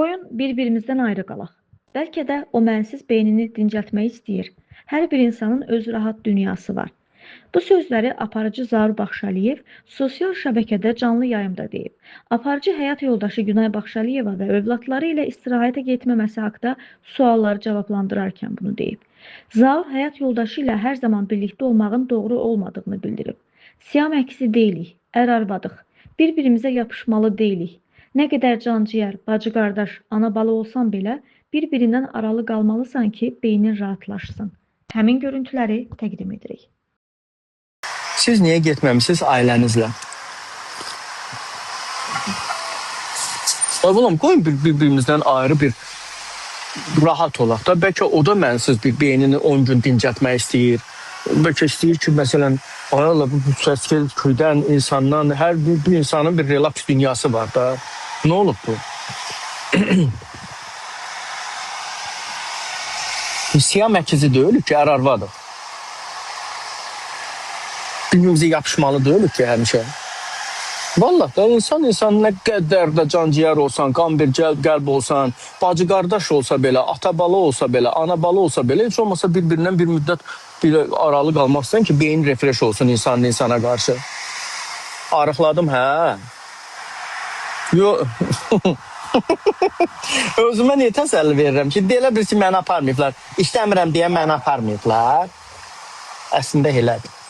Qoyun bir-birimizdən ayrı qalaq. Bəlkə də o mənsiz beynini dincəltmək istəyir. Hər bir insanın öz rahat dünyası var. Bu sözləri aparıcı Zaur Baxşaliyev sosial şəbəkədə canlı yayımda deyib. Aparıcı həyat yoldaşı Günay Baxşaliyeva və övladları ilə istirahətə getməməsi haqda sualları cavablandırarkən bunu deyib. Zaur həyat yoldaşı ilə hər zaman birlikdə olmağın doğru olmadığını bildirib. Siyam əksi deyilik, ər-arvadıq, bir-birimizə yapışmalı deyilik. Nə qədər canciyər, bacı-qardaş, ana-bala olsan belə bir-birindən aralı qalmalısan ki, beynin rahatlaşsın. Həmin görüntüləri təqdim edirik. Siz niyə getməmisiniz ailənizlə? Oğlum, qoyun bir-birimizdən ayrı bir rahat olaq da. Bəlkə o da mənsiz bir beynini 10 gün dincətmək istəyir. Bəlkə istəyir ki, məsələn, bu səskil köydən, insandan, hər bir insanın bir relaks dünyası var da. Nə olub bu? Siyam əkizi deyilik ki, ər-arvadıq. Birbirimize yapışmalı deyilik ki, həmişə. Vallahi da insan nə qədər də canciyər olsan, qan bir qəlb olsan, bacı qardaş olsa belə, ata bala olsa belə, ana bala olsa belə, heç olmasa bir-birindən bir müddət aralı qalmaq istəyən ki, beyin refresh olsun insanın insana qarşı. Arıqladım, hə? Yo. Özümə niyə təsəlli verirəm ki, deyilə bir ki, məni aparmayıblar. İstəmirəm deyə məni aparmayıblar. Əslində elədir.